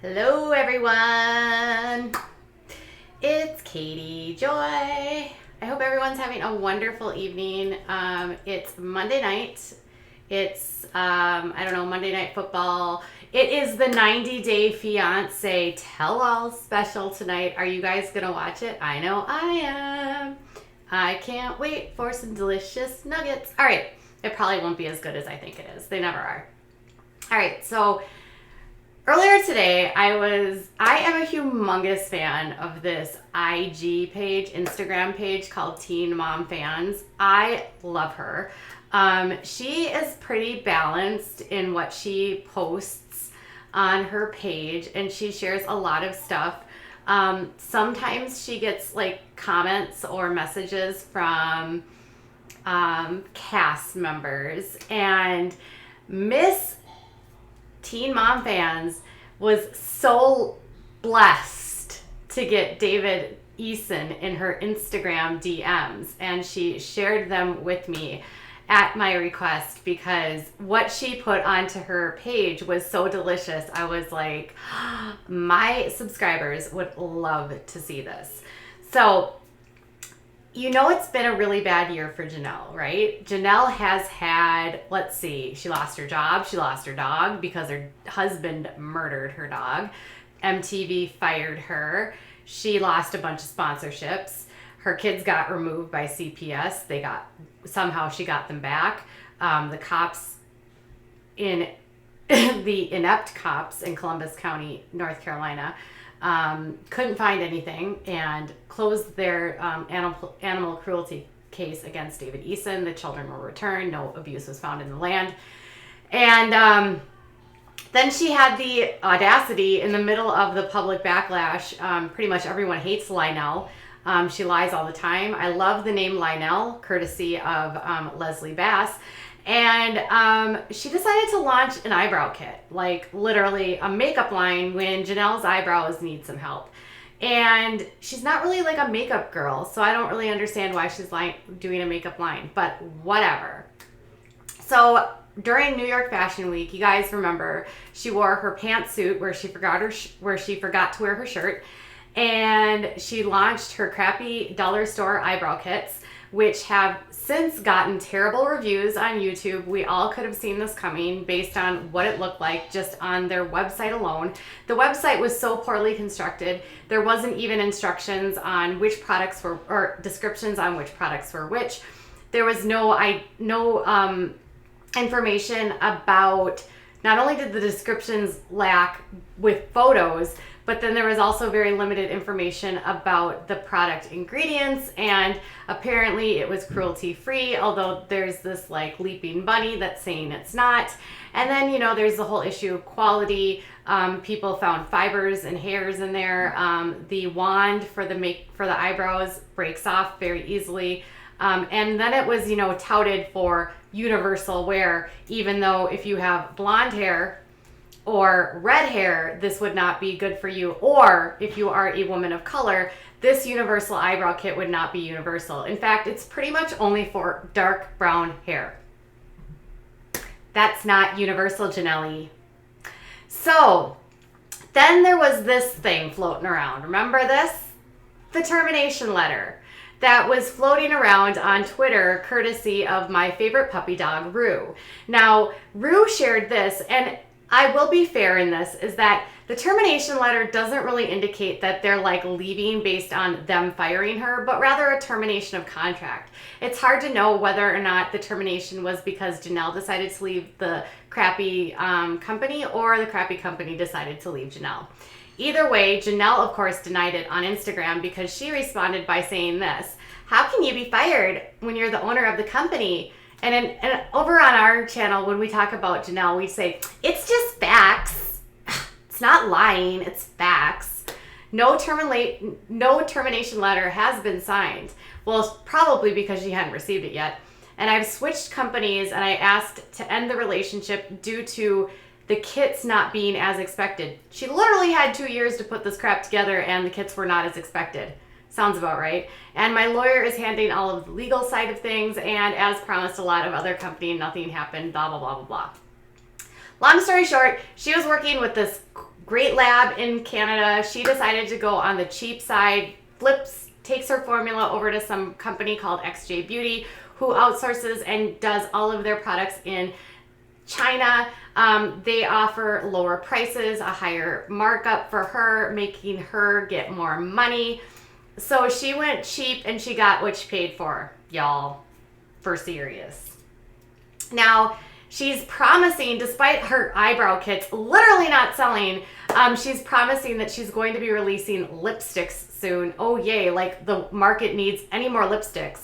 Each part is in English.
Hello everyone, it's Katie Joy. I hope everyone's having a wonderful evening. It's Monday night. It's, Monday Night Football. It is the 90-Day Fiancé tell-all special tonight. Are you guys gonna watch it? I know I am. I can't wait for some delicious nuggets. All right, it probably won't be as good as I think it is. They never are. All right, so earlier today, I am a humongous fan of this IG page, Instagram page called Teen Mom Fanpage. I love her. She is pretty balanced in what she posts on her page, and she shares a lot of stuff. Sometimes she gets like comments or messages from cast members, and Miss Teen Mom Fans was so blessed to get David Eason in her Instagram DMs, and she shared them with me at my request because what she put onto her page was so delicious. I was like, my subscribers would love to see this. So, you know, it's been a really bad year for Jenelle, right? Jenelle has had, she lost her job, she lost her dog because her husband murdered her dog. MTV fired her. She lost a bunch of sponsorships. Her kids got removed by CPS. Somehow she got them back. The cops the inept cops in Columbus County, North Carolina, couldn't find anything and closed their animal cruelty case against David Eason. The children were returned. No abuse was found in the land. And then she had the audacity in the middle of the public backlash. Pretty much everyone hates Lionel. She lies all the time. I love the name Lionel, courtesy of Leslie Bass. And she decided to launch an eyebrow kit, like literally a makeup line when Jenelle's eyebrows need some help. And she's not really like a makeup girl, so I don't really understand why she's doing a makeup line, but whatever. So during New York Fashion Week, you guys remember, she wore her pantsuit where she forgot to wear her shirt, and she launched her crappy dollar store eyebrow kits, which have since gotten terrible reviews on YouTube. We all could have seen this coming based on what it looked like just on their website alone. The website was so poorly constructed, there wasn't even instructions on which products were, or descriptions on which products were which. There was no information about, not only did the descriptions lack with photos, but then there was also very limited information about the product ingredients, and apparently it was cruelty-free, although there's this like leaping bunny that's saying it's not. And then, you know, there's the whole issue of quality. People found fibers and hairs in there. The wand for the eyebrows breaks off very easily. And then it was, you know, touted for universal wear, even though if you have blonde hair or red hair, this would not be good for you. Or if you are a woman of color, this universal eyebrow kit would not be universal. In fact, it's pretty much only for dark brown hair. That's not universal, Jenelle. So then there was this thing floating around. Remember this? The termination letter that was floating around on Twitter, courtesy of my favorite puppy dog, Rue. Now, Rue shared this, and I will be fair in this, is that the termination letter doesn't really indicate that they're like leaving based on them firing her, but rather a termination of contract. It's hard to know whether or not the termination was because Jenelle decided to leave the crappy company, or the crappy company decided to leave Jenelle. Either way, Jenelle, of course, denied it on Instagram because she responded by saying this: "How can you be fired when you're the owner of the company?" And over on our channel, when we talk about Jenelle, we say, it's just facts. It's not lying, it's facts. No termination letter has been signed. Well, it's probably because she hadn't received it yet. And I've switched companies, and I asked to end the relationship due to the kits not being as expected. She literally had 2 years to put this crap together, and the kits were not as expected. Sounds about right. And my lawyer is handling all of the legal side of things, and as promised a lot of other company, nothing happened, blah, blah, blah, blah, blah. Long story short, she was working with this great lab in Canada. She decided to go on the cheap side, takes her formula over to some company called XJ Beauty, who outsources and does all of their products in China. They offer lower prices, a higher markup for her, making her get more money. So she went cheap and she got what she paid for, y'all, for serious. Now, she's promising, despite her eyebrow kits literally not selling, she's promising that she's going to be releasing lipsticks soon. Oh, yay, like the market needs any more lipsticks.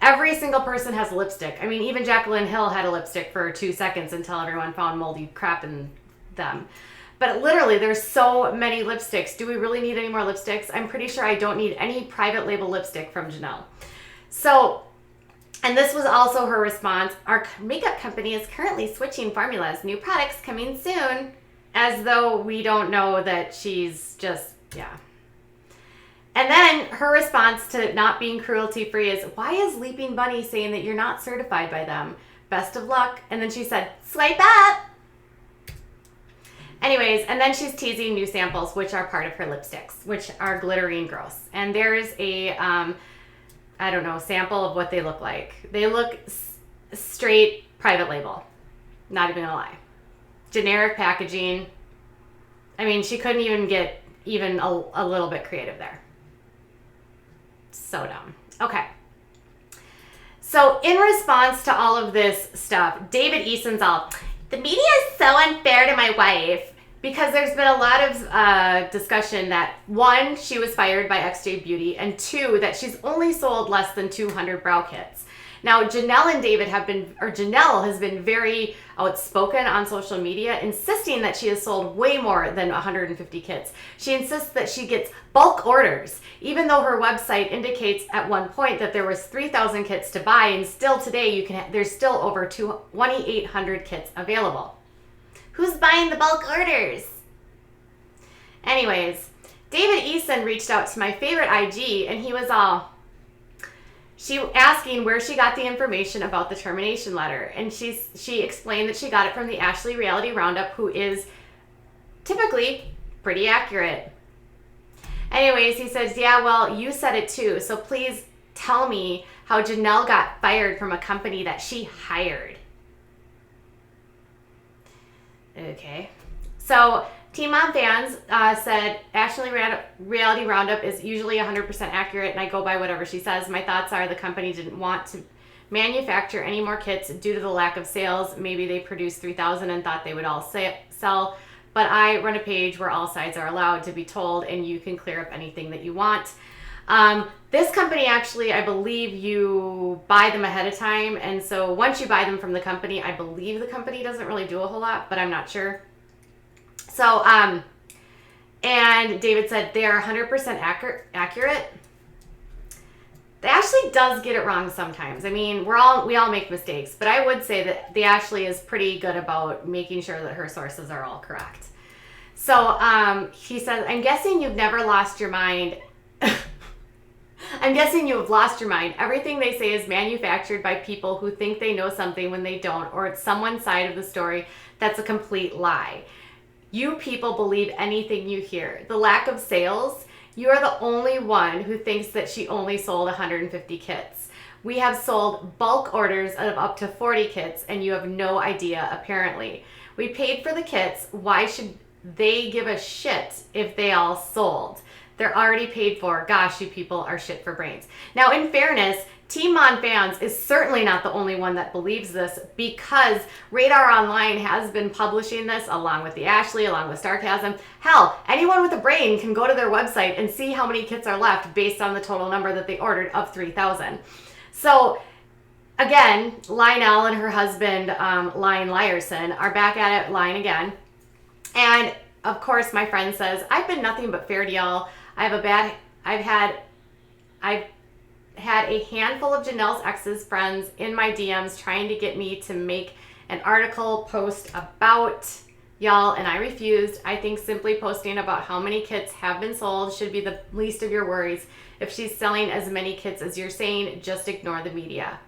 Every single person has a lipstick. I mean, even Jaclyn Hill had a lipstick for 2 seconds until everyone found moldy crap in them. But literally, there's so many lipsticks. Do we really need any more lipsticks? I'm pretty sure I don't need any private label lipstick from Jenelle. So, and this was also her response. Our makeup company is currently switching formulas. New products coming soon. As though we don't know that she's just, yeah. And then her response to not being cruelty-free is, why is Leaping Bunny saying that you're not certified by them? Best of luck. And then she said, swipe up. Anyways, and then she's teasing new samples, which are part of her lipsticks, which are glittery and gross. And there's a, I don't know, sample of what they look like. They look straight private label. Not even gonna lie. Generic packaging. I mean, she couldn't even get even a little bit creative there. So dumb. Okay. So in response to all of this stuff, David Eason's all, the media is so unfair to my wife, because there's been a lot of discussion that, one, she was fired by XJ Beauty, and two, that she's only sold less than 200 brow kits. Now, Jenelle and David Jenelle has been very outspoken on social media, insisting that she has sold way more than 150 kits. She insists that she gets bulk orders, even though her website indicates at one point that there was 3,000 kits to buy, and still today there's still over 2,800 kits available. Who's buying the bulk orders? Anyways, David Eason reached out to my favorite IG, and he was asking where she got the information about the termination letter. And she explained that she got it from the Ashley Reality Roundup, who is typically pretty accurate. Anyways, he says, yeah, well, you said it too. So please tell me how Jenelle got fired from a company that she hired. Okay. So Teen Mom Fans said, Ashley Reality Roundup is usually 100% accurate, and I go by whatever she says. My thoughts are the company didn't want to manufacture any more kits due to the lack of sales. Maybe they produced 3,000 and thought they would all sell. But I run a page where all sides are allowed to be told, and you can clear up anything that you want. This company, actually, I believe you buy them ahead of time. And so once you buy them from the company, I believe the company doesn't really do a whole lot, but I'm not sure. So, and David said they are 100% accurate. The Ashley does get it wrong sometimes. I mean, we all make mistakes, but I would say that the Ashley is pretty good about making sure that her sources are all correct. So, he says, I'm guessing you've never lost your mind. I'm guessing you have lost your mind. Everything they say is manufactured by people who think they know something when they don't, or it's someone's side of the story that's a complete lie. You people believe anything you hear. The lack of sales, you are the only one who thinks that she only sold 150 kits. We have sold bulk orders of up to 40 kits, and you have no idea, apparently. We paid for the kits. Why should they give a shit if they all sold? They're already paid for. Gosh, you people are shit for brains. Now, in fairness, Teen Mom Fans is certainly not the only one that believes this, because Radar Online has been publishing this along with the Ashley, along with Sarcasm. Hell, anyone with a brain can go to their website and see how many kits are left based on the total number that they ordered of 3,000. So again, Lionel and her husband, Lion Lyerson, are back at it lying again. And of course, my friend says, I've been nothing but fair to y'all. I've had a handful of Jenelle's ex's friends in my DMs trying to get me to make an article post about y'all, and I refused. I think simply posting about how many kits have been sold should be the least of your worries. If she's selling as many kits as you're saying, just ignore the media.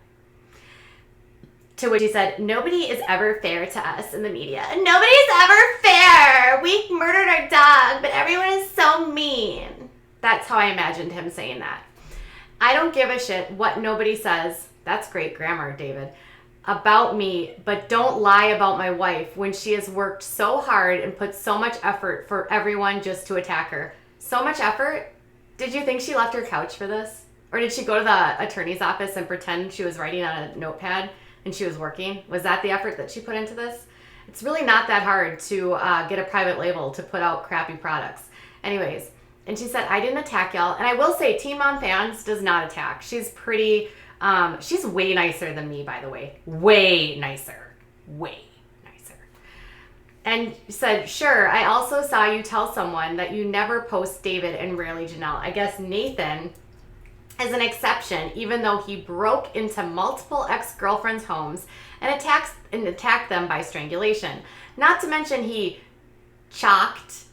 To which she said, nobody is ever fair to us in the media. Nobody's ever fair. We murdered our dog, but everyone is so mean. That's how I imagined him saying that. I don't give a shit what nobody says. That's great grammar, David. About me, but don't lie about my wife when she has worked so hard and put so much effort for everyone just to attack her. So much effort? Did you think she left her couch for this? Or did she go to the attorney's office and pretend she was writing on a notepad and she was working? Was that the effort that she put into this? It's really not that hard to get a private label to put out crappy products. Anyways, and she said, I didn't attack y'all. And I will say, Teen Mom Fans does not attack. She's pretty, she's way nicer than me, by the way. Way nicer. Way nicer. And said, sure, I also saw you tell someone that you never post David and rarely Jenelle. I guess Nathan is an exception, even though he broke into multiple ex-girlfriends' homes and attacked them by strangulation. Not to mention he chalked,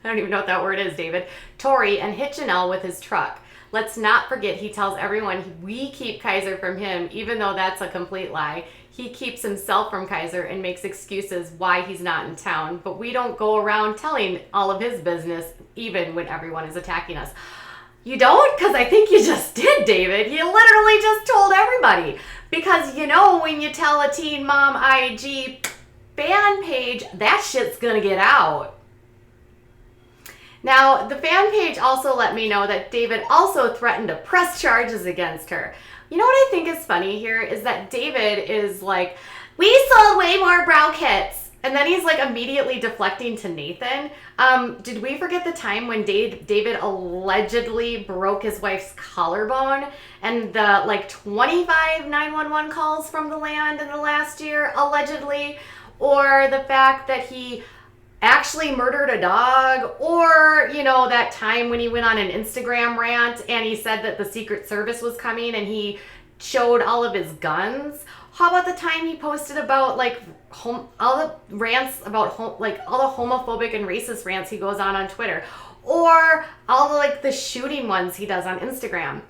I don't even know what that word is, David, Tori, and hit Jenelle with his truck. Let's not forget he tells everyone we keep Kaiser from him, even though that's a complete lie. He keeps himself from Kaiser and makes excuses why he's not in town, but we don't go around telling all of his business, even when everyone is attacking us. You don't? Because I think you just did, David. You literally just told everybody. Because, you know, when you tell a Teen Mom IG fan page, that shit's going to get out. Now, the fan page also let me know that David also threatened to press charges against her. You know what I think is funny here is that David is like, we sold way more brow kits. And then he's like immediately deflecting to Nathan. Did we forget the time when David allegedly broke his wife's collarbone and the like 25 911 calls from the land in the last year, allegedly? Or the fact that he actually murdered a dog? Or, you know, that time when he went on an Instagram rant and he said that the Secret Service was coming and he showed all of his guns? How about the time he posted about like all the rants about like all the homophobic and racist rants he goes on Twitter, or all the like the shooting ones he does on Instagram?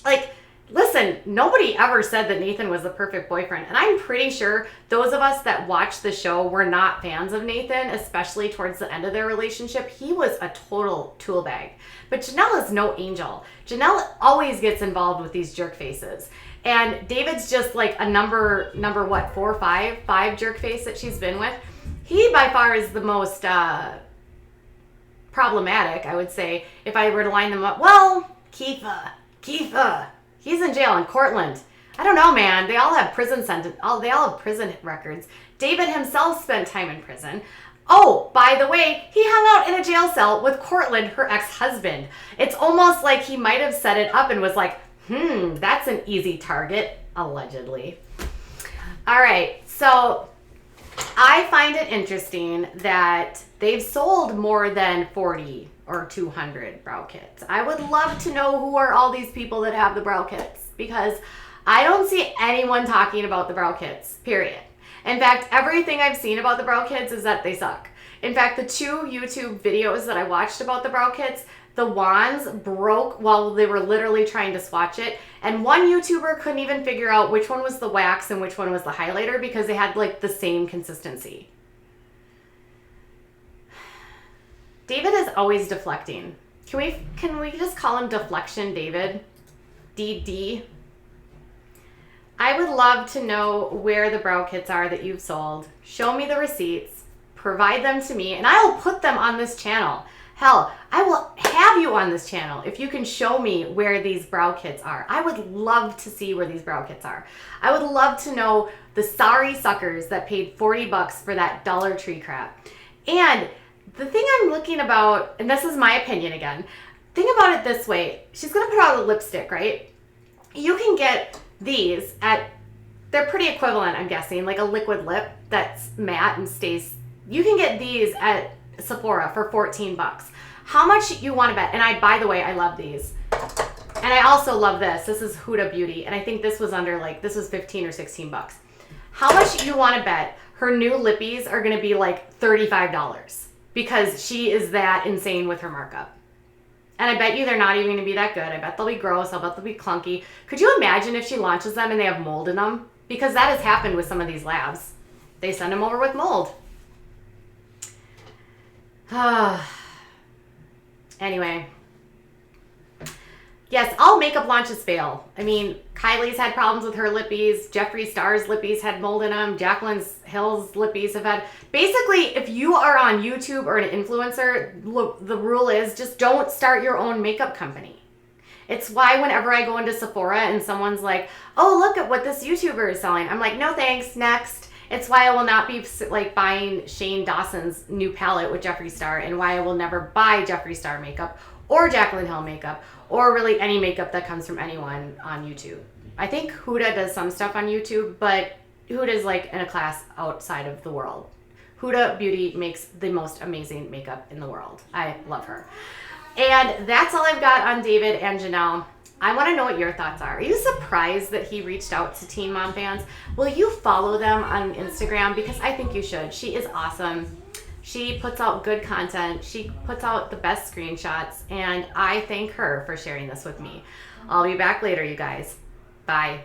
Like, listen, nobody ever said that Nathan was the perfect boyfriend, and I'm pretty sure those of us that watched the show were not fans of Nathan, especially towards the end of their relationship. He was a total tool bag. But Jenelle is no angel. Jenelle always gets involved with these jerk faces. And David's just like a number what, 4 or 5 jerk face that she's been with. He by far is the most problematic, I would say, if I were to line them up. Well, Keitha, he's in jail in Cortland. I don't know, man. They all have prison they all have prison records. David himself spent time in prison. Oh, by the way, he hung out in a jail cell with Cortland, her ex-husband. It's almost like he might have set it up and was like, that's an easy target, allegedly. All right, so I find it interesting that they've sold more than 40 or 200 brow kits. I would love to know who are all these people that have the brow kits, because I don't see anyone talking about the brow kits, period. In fact, everything I've seen about the brow kits is that they suck. In fact, the 2 YouTube videos that I watched about the brow kits, the wands broke while they were literally trying to swatch it. And one YouTuber couldn't even figure out which one was the wax and which one was the highlighter because they had like the same consistency. David is always deflecting. Can we just call him Deflection David? DD. I would love to know where the brow kits are that you've sold. Show me the receipts, provide them to me, and I will put them on this channel. Hell, I will have you on this channel if you can show me where these brow kits are. I would love to see where these brow kits are. I would love to know the sorry suckers that paid $40 for that Dollar Tree crap. And the thing I'm looking about, and this is my opinion again, think about it this way. She's going to put out a lipstick, right? You can get these they're pretty equivalent, I'm guessing, like a liquid lip that's matte and stays. You can get these at Sephora for $14. How much you want to bet? And by the way, I love these. And I also love this. This is Huda Beauty. And I think this was this was 15 or 16 bucks. How much you want to bet her new lippies are going to be like $35 because she is that insane with her markup. And I bet you they're not even going to be that good. I bet they'll be gross. I bet they'll be clunky. Could you imagine if she launches them and they have mold in them? Because that has happened with some of these labs. They send them over with mold. Anyway. Yes, all makeup launches fail. I mean, Kylie's had problems with her lippies. Jeffree Star's lippies had mold in them. Jaclyn Hill's lippies have had... Basically, if you are on YouTube or an influencer, the rule is just don't start your own makeup company. It's why whenever I go into Sephora and someone's like, oh, look at what this YouTuber is selling. I'm like, no thanks, next. It's why I will not be like buying Shane Dawson's new palette with Jeffree Star, and why I will never buy Jeffree Star makeup or Jaclyn Hill makeup or really any makeup that comes from anyone on YouTube. I think Huda does some stuff on YouTube, but Huda's like in a class outside of the world. Huda Beauty makes the most amazing makeup in the world. I love her. And that's all I've got on David and Jenelle. I want to know what your thoughts are. Are you surprised that he reached out to Teen Mom Fans? Will you follow them on Instagram? Because I think you should. She is awesome. She puts out good content. She puts out the best screenshots. And I thank her for sharing this with me. I'll be back later, you guys. Bye.